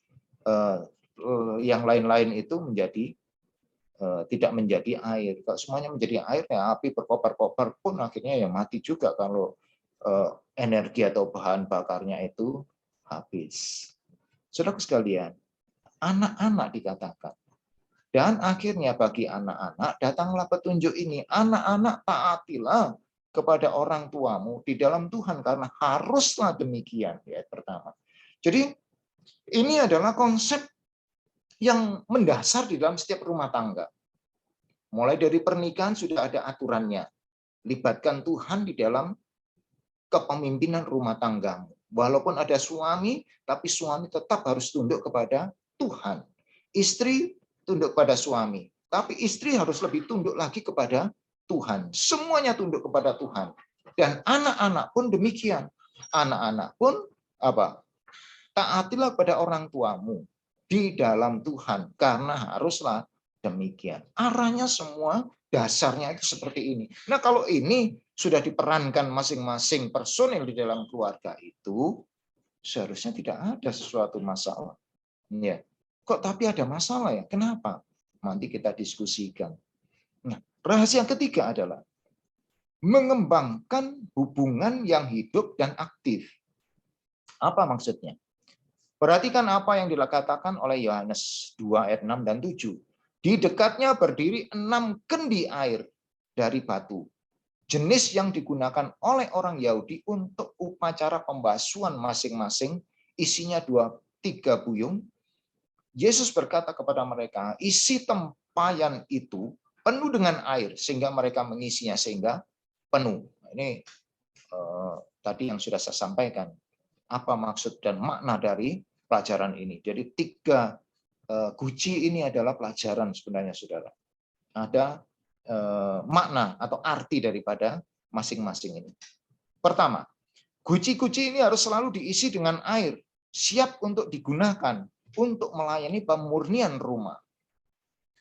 yang lain-lain itu menjadi tidak menjadi air. Kalau semuanya menjadi air, ya api berkobar-kobar pun akhirnya ya mati juga kalau energi atau bahan bakarnya itu habis. Saudara sekalian, anak-anak dikatakan. Dan akhirnya bagi anak-anak datanglah petunjuk ini. Anak-anak taatilah kepada orang tuamu di dalam Tuhan karena haruslah demikian. Ya, pertama. Jadi ini adalah konsep yang mendasar di dalam setiap rumah tangga. Mulai dari pernikahan sudah ada aturannya. Libatkan Tuhan di dalam kepemimpinan rumah tanggamu. Walaupun ada suami, tapi suami tetap harus tunduk kepada Tuhan. Istri tunduk pada suami, tapi istri harus lebih tunduk lagi kepada Tuhan. Semuanya tunduk kepada Tuhan. Dan anak-anak pun demikian. Anak-anak pun apa? Taatilah pada orang tuamu di dalam Tuhan, karena haruslah demikian. Arahnya semua dasarnya itu seperti ini. Nah, kalau ini sudah diperankan masing-masing personil di dalam keluarga itu, seharusnya tidak ada sesuatu masalah. Ya. Kok tapi ada masalah ya? Kenapa? Nanti kita diskusikan. Nah, rahasia yang ketiga adalah mengembangkan hubungan yang hidup dan aktif. Apa maksudnya? Perhatikan apa yang dikatakan oleh Yohanes 2 ayat 6 dan 7. Di dekatnya berdiri 6 kendi air dari batu. Jenis yang digunakan oleh orang Yahudi untuk upacara pembasuhan masing-masing, isinya 2-3 buyung. Yesus berkata kepada mereka, isi tempayan itu penuh dengan air, sehingga mereka mengisinya sehingga penuh. Ini tadi yang sudah saya sampaikan. Apa maksud dan makna dari pelajaran ini? Jadi 3 guci ini adalah pelajaran sebenarnya, saudara. Ada makna atau arti daripada masing-masing ini. Pertama, guci-guci ini harus selalu diisi dengan air, siap untuk digunakan untuk melayani pemurnian rumah.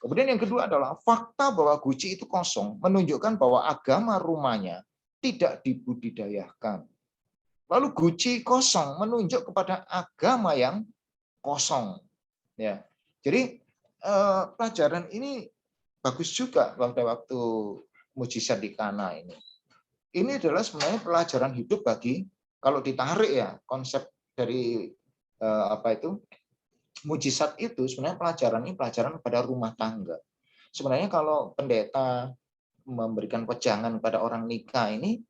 Kemudian yang kedua adalah fakta bahwa guci itu kosong menunjukkan bahwa agama rumahnya tidak dibudidayakan. Lalu guci kosong menunjuk kepada agama yang kosong. Ya, jadi pelajaran ini bagus juga pada waktu mujizat di Kana ini. Ini adalah sebenarnya pelajaran hidup bagi, kalau ditarik ya konsep dari mujizat itu sebenarnya pelajaran ini pelajaran pada rumah tangga. Sebenarnya kalau pendeta memberikan wejangan pada orang nikah ini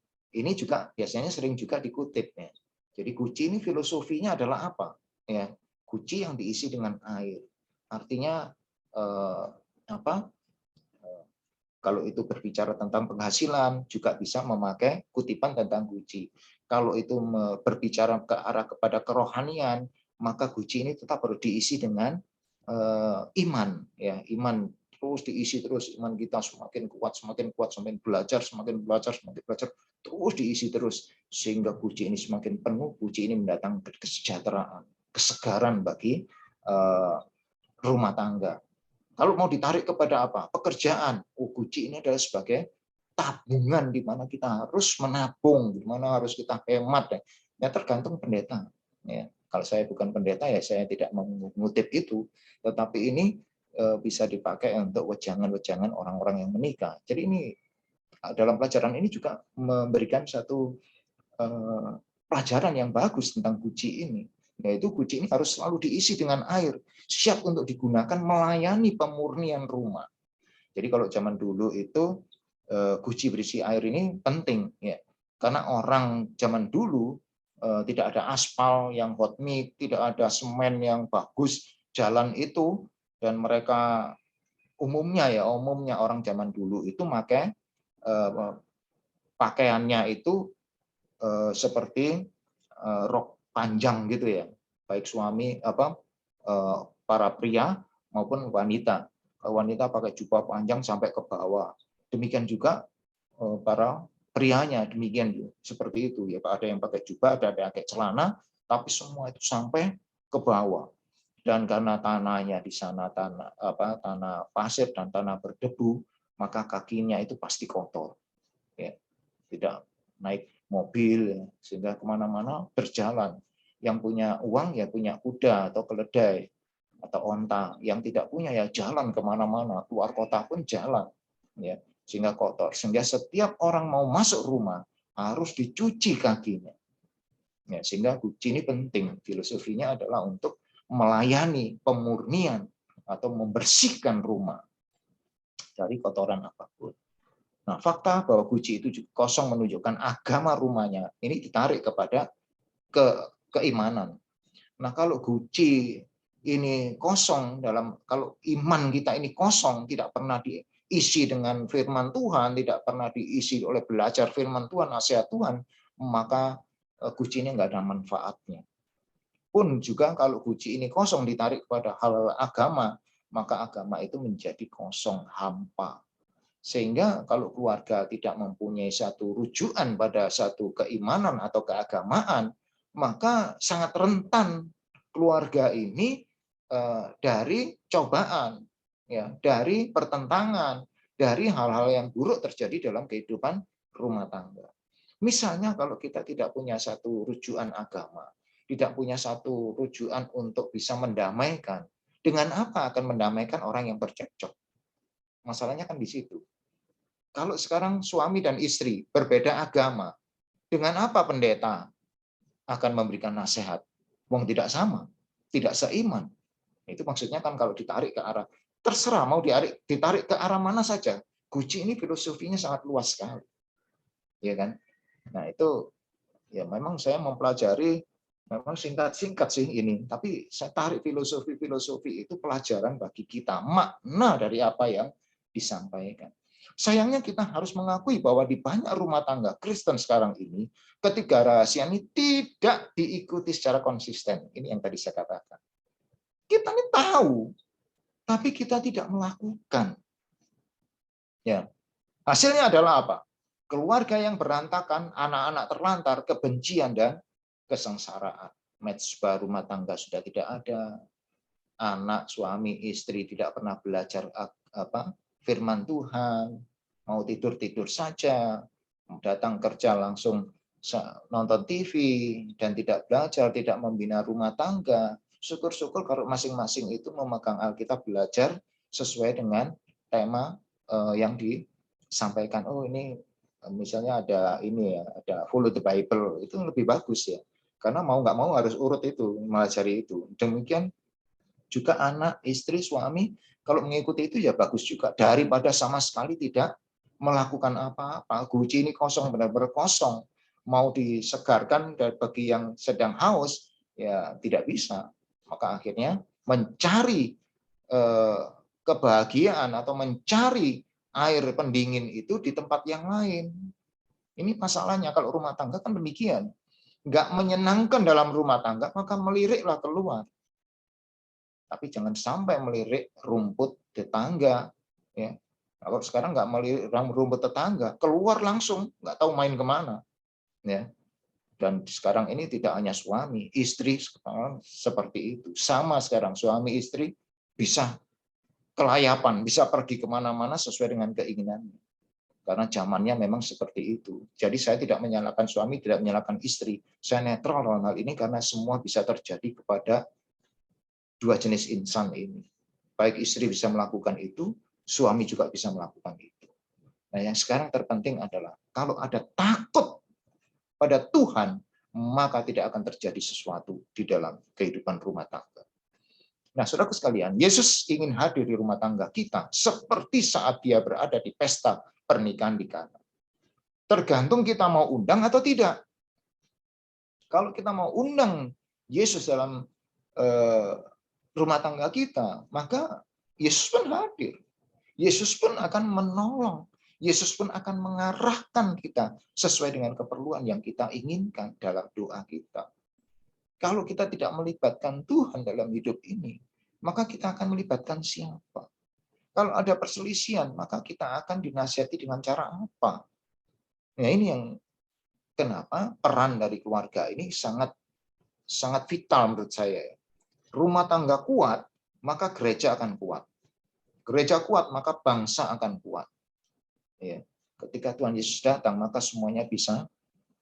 juga biasanya sering juga dikutip ya. Jadi guci ini filosofinya adalah apa? Ya, guci yang diisi dengan air. Artinya kalau itu berbicara tentang penghasilan juga bisa memakai kutipan tentang guci. Kalau itu berbicara ke arah kepada kerohanian, maka guci ini tetap perlu diisi dengan iman ya, iman terus diisi terus, iman kita semakin kuat semakin belajar semakin belajar terus diisi terus sehingga guci ini semakin penuh. Guci ini mendatangkan kesejahteraan, kesegaran bagi rumah tangga. Kalau mau ditarik kepada apa? Pekerjaan. Guci ini adalah sebagai tabungan di mana kita harus menabung, di mana harus kita hemat. Ya tergantung pendeta. Ya, kalau saya bukan pendeta ya saya tidak mengutip itu. Tetapi ini bisa dipakai untuk wejangan-wejangan orang-orang yang menikah. Jadi ini dalam pelajaran ini juga memberikan satu pelajaran yang bagus tentang guci ini. Yaitu guci ini harus selalu diisi dengan air, siap untuk digunakan melayani pemurnian rumah. Jadi kalau zaman dulu itu guci berisi air ini penting ya, karena orang zaman dulu tidak ada aspal yang hot mix, tidak ada semen yang bagus jalan itu, dan mereka umumnya orang zaman dulu itu pakai pakaiannya itu seperti rok panjang gitu ya, baik suami para pria maupun wanita. Wanita pakai jubah panjang sampai ke bawah. Demikian juga para prianya demikian seperti itu ya. Ada yang pakai jubah, ada yang pakai celana, tapi semua itu sampai ke bawah. Dan karena tanahnya di sana tanah pasir dan tanah berdebu, maka kakinya itu pasti kotor. Ya, tidak naik mobil ya, sehingga kemana-mana berjalan. Yang punya uang ya punya kuda atau keledai atau onta. Yang tidak punya ya jalan kemana-mana, keluar kota pun jalan ya, sehingga kotor. Sehingga setiap orang mau masuk rumah harus dicuci kakinya ya, sehingga guci ini penting. Filosofinya adalah untuk melayani pemurnian atau membersihkan rumah dari kotoran apapun. Nah, fakta bahwa guci itu juga kosong menunjukkan agama rumahnya ini ditarik kepada keimanan. Nah, kalau guci ini kosong, kalau iman kita ini kosong, tidak pernah diisi dengan firman Tuhan, tidak pernah diisi oleh belajar firman Tuhan, nasihat Tuhan, maka guci ini nggak ada manfaatnya. Pun juga kalau guci ini kosong ditarik kepada hal agama, maka agama itu menjadi kosong, hampa. Sehingga kalau keluarga tidak mempunyai satu rujukan pada satu keimanan atau keagamaan, maka sangat rentan keluarga ini dari cobaan, ya, dari pertentangan, dari hal-hal yang buruk terjadi dalam kehidupan rumah tangga. Misalnya kalau kita tidak punya satu rujukan agama, tidak punya satu rujukan untuk bisa mendamaikan, dengan apa akan mendamaikan orang yang bercekcok? Masalahnya kan di situ. Kalau sekarang suami dan istri berbeda agama, dengan apa pendeta akan memberikan nasihat? Wong tidak sama, tidak seiman. Itu maksudnya kan kalau ditarik ke arah, terserah mau ditarik ke arah mana saja. Guci ini filosofinya sangat luas sekali. Ya kan? Nah, itu ya memang saya mempelajari, memang singkat-singkat sih ini, tapi saya tarik filosofi itu pelajaran bagi kita, makna dari apa yang disampaikan. Sayangnya kita harus mengakui bahwa di banyak rumah tangga Kristen sekarang ini, ketiga rahasia ini tidak diikuti secara konsisten. Ini yang tadi saya katakan. Kita ini tahu, tapi kita tidak melakukan. Ya, hasilnya adalah apa? Keluarga yang berantakan, anak-anak terlantar, kebencian dan kesengsaraan. Mezbah rumah tangga sudah tidak ada. Anak, suami, istri tidak pernah belajar firman Tuhan, mau tidur-tidur saja, datang kerja langsung nonton TV, dan tidak belajar, tidak membina rumah tangga. Syukur-syukur kalau masing-masing itu memegang Alkitab, belajar sesuai dengan tema yang disampaikan. Oh, ini misalnya ada ini ya, ada follow the Bible, itu lebih bagus ya. Karena mau nggak mau harus urut itu, melajari itu. Demikian juga anak, istri, suami, kalau mengikuti itu ya bagus juga. Daripada sama sekali tidak melakukan apa-apa. Guci ini kosong, benar-benar kosong. Mau disegarkan bagi yang sedang haus, ya tidak bisa. Maka akhirnya mencari kebahagiaan atau mencari air pendingin itu di tempat yang lain. Ini masalahnya kalau rumah tangga kan demikian. Nggak menyenangkan dalam rumah tangga, maka meliriklah keluar. Tapi jangan sampai melirik rumput tetangga. Ya. Kalau sekarang nggak melirik rumput tetangga, keluar langsung, nggak tahu main kemana. Ya. Dan sekarang ini tidak hanya suami, istri seperti itu. Sama sekarang, suami istri bisa kelayapan, bisa pergi kemana-mana sesuai dengan keinginannya. Karena zamannya memang seperti itu. Jadi saya tidak menyalahkan suami, tidak menyalahkan istri. Saya netral dalam hal ini karena semua bisa terjadi kepada dua jenis insan ini. Baik istri bisa melakukan itu, suami juga bisa melakukan itu. Nah, yang sekarang terpenting adalah kalau ada takut pada Tuhan, maka tidak akan terjadi sesuatu di dalam kehidupan rumah tangga. Nah, saudaraku sekalian, Yesus ingin hadir di rumah tangga kita seperti saat dia berada di pesta pernikahan di Kana. Tergantung kita mau undang atau tidak. Kalau kita mau undang Yesus dalam rumah tangga kita, maka Yesus pun hadir. Yesus pun akan menolong. Yesus pun akan mengarahkan kita sesuai dengan keperluan yang kita inginkan dalam doa kita. Kalau kita tidak melibatkan Tuhan dalam hidup ini, maka kita akan melibatkan siapa? Kalau ada perselisihan, maka kita akan dinasihati dengan cara apa? Nah, ini yang kenapa peran dari keluarga ini sangat vital menurut saya. Rumah tangga kuat, maka gereja akan kuat. Gereja kuat, maka bangsa akan kuat. Ya. Ketika Tuhan Yesus datang, maka semuanya bisa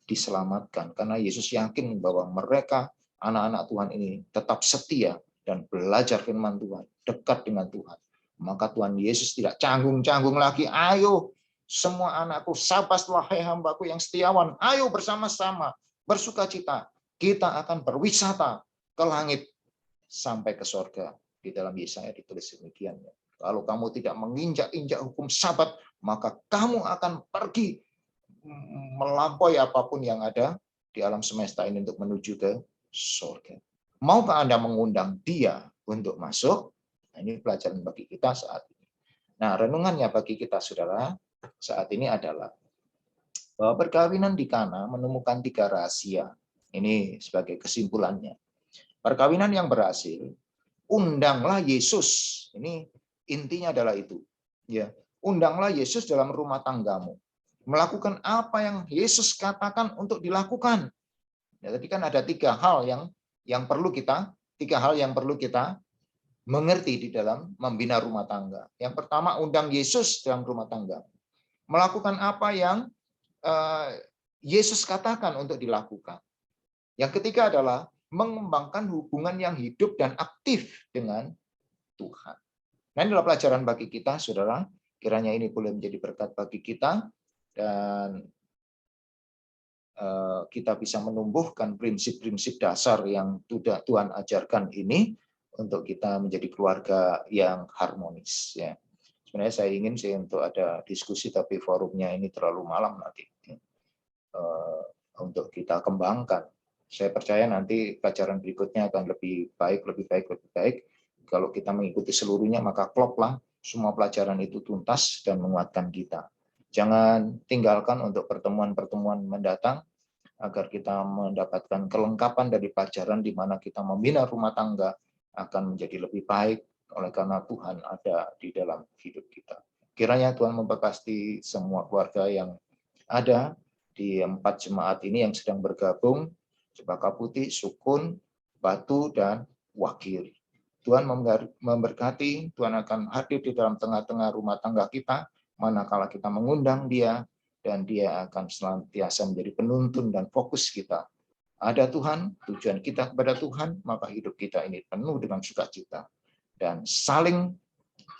diselamatkan. Karena Yesus yakin bahwa mereka, anak-anak Tuhan ini, tetap setia dan belajar firman Tuhan, dekat dengan Tuhan. Maka Tuhan Yesus tidak canggung-canggung lagi. Ayo, semua anakku, sapaslah hai hambaku yang setiawan. Ayo bersama-sama, bersukacita. Kita akan berwisata ke langit sampai ke surga. Di dalam Yesaya ditulis demikian. Kalau kamu tidak menginjak-injak hukum Sabat, maka kamu akan pergi melampaui apapun yang ada di alam semesta ini untuk menuju ke surga. Maukah Anda mengundang dia untuk masuk? Nah, ini pelajaran bagi kita saat ini. Nah, renungannya bagi kita, saudara, saat ini adalah bahwa perkawinan di Kana menemukan 3 rahasia. Ini sebagai kesimpulannya. Perkawinan yang berhasil undanglah Yesus. Ini intinya adalah itu. Ya, undanglah Yesus dalam rumah tanggamu. Melakukan apa yang Yesus katakan untuk dilakukan. Ya, tadi kan ada tiga hal yang perlu kita mengerti di dalam membina rumah tangga. Yang pertama, undang Yesus dalam rumah tangga. Melakukan apa yang Yesus katakan untuk dilakukan. Yang ketiga adalah mengembangkan hubungan yang hidup dan aktif dengan Tuhan. Nah, inilah pelajaran bagi kita, saudara. Kiranya ini boleh menjadi berkat bagi kita, dan kita bisa menumbuhkan prinsip-prinsip dasar yang sudah Tuhan ajarkan ini untuk kita menjadi keluarga yang harmonis. Ya. Sebenarnya saya ingin sih untuk ada diskusi, tapi forumnya ini terlalu malam nanti untuk kita kembangkan. Saya percaya nanti pelajaran berikutnya akan lebih baik. Kalau kita mengikuti seluruhnya, maka kloplah semua pelajaran itu tuntas dan menguatkan kita. Jangan tinggalkan untuk pertemuan-pertemuan mendatang, agar kita mendapatkan kelengkapan dari pelajaran di mana kita membina rumah tangga akan menjadi lebih baik oleh karena Tuhan ada di dalam hidup kita. Kiranya Tuhan memberkati semua keluarga yang ada di 4 jemaat ini yang sedang bergabung, Cempaka Putih, Sukun, Batu, dan Wakil. Tuhan memberkati, Tuhan akan hadir di dalam tengah-tengah rumah tangga kita, manakala kita mengundang Dia, dan Dia akan senantiasa menjadi penuntun dan fokus kita. Ada Tuhan, tujuan kita kepada Tuhan, maka hidup kita ini penuh dengan sukacita. Dan saling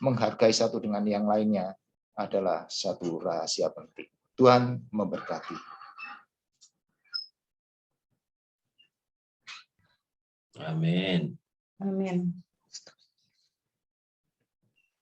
menghargai satu dengan yang lainnya adalah satu rahasia penting. Tuhan memberkati. Amin. Amin.